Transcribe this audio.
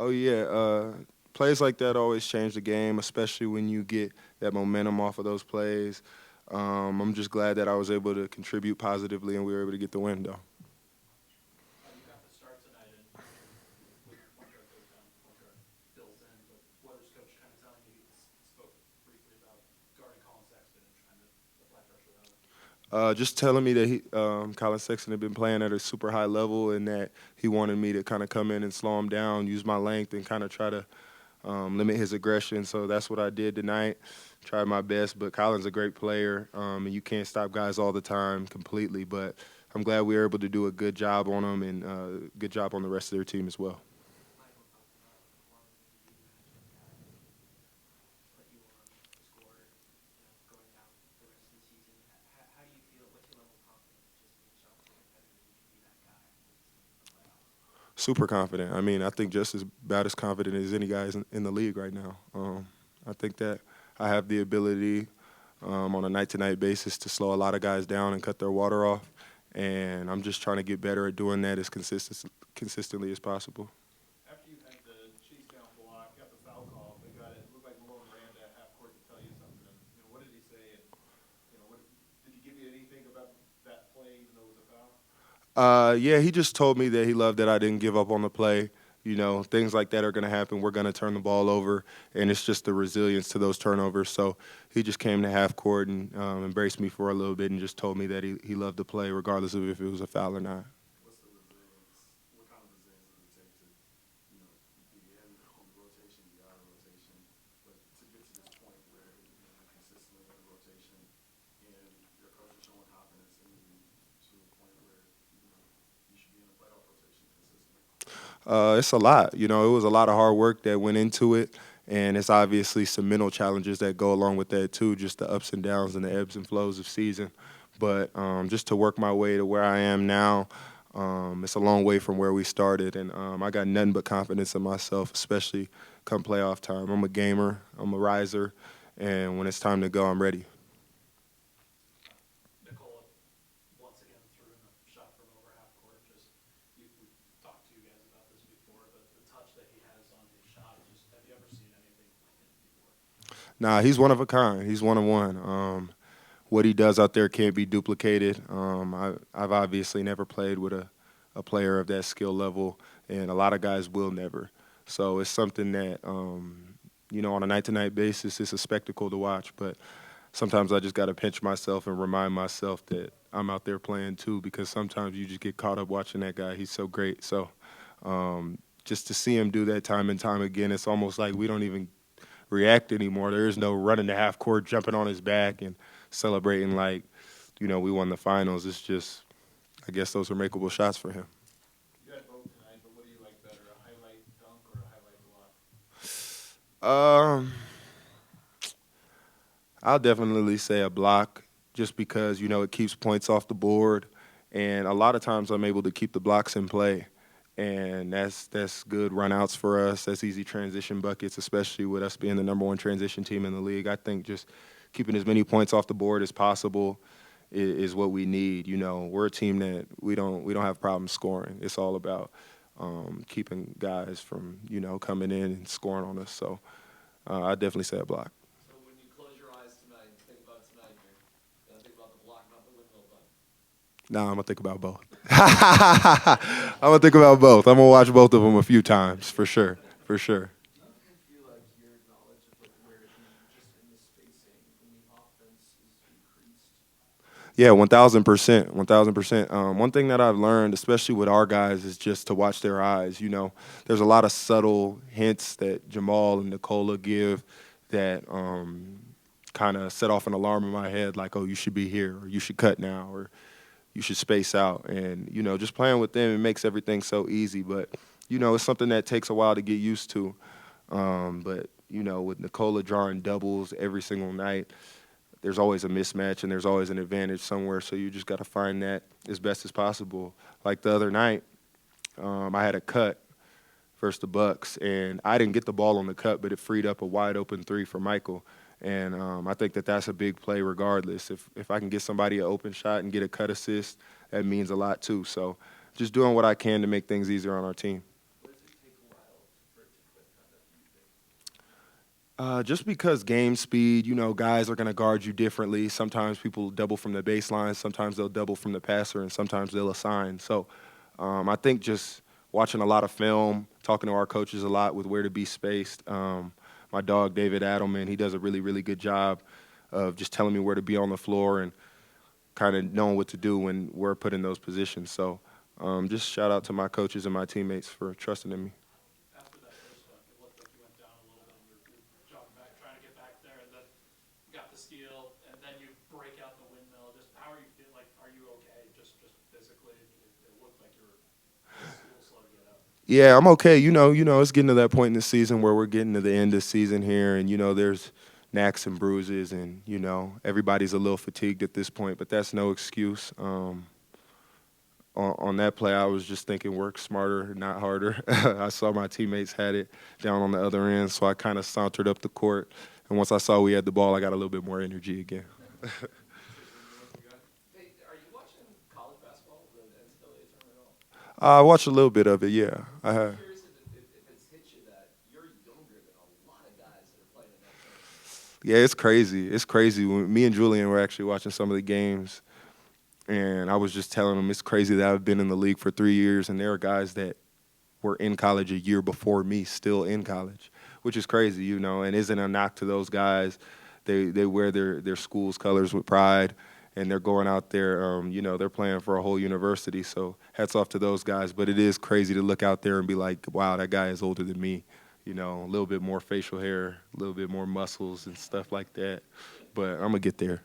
Oh yeah, plays like that always change the game, especially when you get that momentum off of those plays. I'm just glad that I was able to contribute positively and we were able to get the win, though. You got the start tonight, and when your point guard goes down, point guard fills in. But what is coach kind of telling you? He spoke briefly about guarding Colin Sexton and trying to apply pressure that way. Just telling me that Colin Sexton had been playing at a super high level and that he wanted me to kind of come in and slow him down, use my length, and kind of try to limit his aggression. So that's what I did tonight. Tried my best, but Colin's a great player, and you can't stop guys all the time completely. But I'm glad we were able to do a good job on him and good job on the rest of their team as well. Michael talked about wanting you to be the matchup guy, put you on the score, going down the rest of the season. How do you feel? What's your level of confidence just in yourself as a competitor that you can be that guy for this team in the playoffs? Super confident. I mean, I think just as about as confident as any guys in the league right now. I think that I have the ability on a night-to-night basis to slow a lot of guys down and cut their water off, and I'm just trying to get better at doing that as consistently as possible. After you had the chase down block, got the foul call, but got it looked like Malone ran to half court to tell you something. And, what did he say? And did he give you anything about that play, even though it was a foul? Yeah, he just told me that he loved that I didn't give up on the play. Things like that are going to happen. We're going to turn the ball over, and it's just the resilience to those turnovers. So he just came to half court and embraced me for a little bit and just told me that he loved the play, regardless of if it was a foul or not. What's the resilience? What kind of resilience does it take to, be in on the rotation, be out of rotation, but to get to this point where you're consistently in the rotation and your coach is showing confidence in you to a point where you should be in the playoff rotation consistently? It's a lot. It was a lot of hard work that went into it, and it's obviously some mental challenges that go along with that too, just the ups and downs and the ebbs and flows of season. But just to work my way to where I am now, it's a long way from where we started, and I got nothing but confidence in myself, especially come playoff time. I'm a gamer, I'm a riser, and when it's time to go, I'm ready. Nikola once again threw in a shot from over half court. Just we've talked to you guys about this before, but the touch that he has on his shot, just have you ever seen anything like it before? Nah, he's one of a kind. He's one of one. What he does out there can't be duplicated. I've obviously never played with a player of that skill level, and a lot of guys will never. So it's something that, on a night-to-night basis, it's a spectacle to watch. But sometimes I just got to pinch myself and remind myself that I'm out there playing too, because sometimes you just get caught up watching that guy. He's so great. So just to see him do that time and time again, it's almost like we don't even react anymore. There is no running the half court, jumping on his back, and celebrating like, we won the finals. It's just, I guess those are makeable shots for him. You had both tonight, but what do you like better, a highlight dunk or a highlight block? Um, I'll definitely say a block, just because it keeps points off the board, and a lot of times I'm able to keep the blocks in play, and that's good runouts for us. That's easy transition buckets, especially with us being the number one transition team in the league. I think just keeping as many points off the board as possible is what we need. We're a team that we don't have problems scoring. It's all about keeping guys from coming in and scoring on us. So I definitely say a block. So when you close your eyes tonight and think about tonight, you're gonna think about the block, not the windmill dunk. Nah, I'm gonna think about both. I'm gonna think about both. I'm gonna watch both of them a few times for sure. For sure. Do you feel like your knowledge of like where to be just in the spacing in the offense is increased? Yeah, 1,000%. 1,000%. One thing that I've learned, especially with our guys, is just to watch their eyes. There's a lot of subtle hints that Jamal and Nikola give that kind of set off an alarm in my head, like, oh, you should be here, or you should cut now, or you should space out. And, just playing with them, it makes everything so easy. But, it's something that takes a while to get used to. But, with Nikola drawing doubles every single night, there's always a mismatch and there's always an advantage somewhere. So you just got to find that as best as possible. Like the other night, I had a cut versus the Bucks, and I didn't get the ball on the cut, but it freed up a wide open three for Michael. And I think that that's a big play regardless. If I can get somebody an open shot and get a cut assist, that means a lot too. So just doing what I can to make things easier on our team. What does it take a while for it to Just because game speed, guys are going to guard you differently. Sometimes people double from the baseline, sometimes they'll double from the passer, and sometimes they'll assign. So I think just watching a lot of film, talking to our coaches a lot with where to be spaced. My dog, David Adelman, he does a really, really good job of just telling me where to be on the floor and kind of knowing what to do when we're put in those positions. So just shout out to my coaches and my teammates for trusting in me. After that first dunk, it looked like you went down a little bit and you're jogging back, trying to get back there, and then you got the steal, and then you break out the windmill. Just how are you feeling? Like, are you okay? Just physically, it looked like you were a little slow to get up. Yeah, I'm okay. It's getting to that point in the season where we're getting to the end of the season here, and there's knacks and bruises, and everybody's a little fatigued at this point, but that's no excuse. On that play, I was just thinking work smarter, not harder. I saw my teammates had it down on the other end, so I kind of sauntered up the court, and once I saw we had the ball, I got a little bit more energy again. Hey, are you watching college basketball, the NCAA tournament at all? I watched a little bit of it, yeah. I I'm have. curious if it's hit you that you're younger than a lot of guys that are playing in that tournament. Yeah, it's crazy. It's crazy. When me and Julian were actually watching some of the games, and I was just telling him it's crazy that I've been in the league for 3 years, and there are guys that were in college a year before me, still in college, which is crazy, and isn't a knock to those guys. They wear their school's colors with pride, and they're going out there, they're playing for a whole university, so hats off to those guys. But it is crazy to look out there and be like, wow, that guy is older than me, a little bit more facial hair, a little bit more muscles and stuff like that. But I'm going to get there.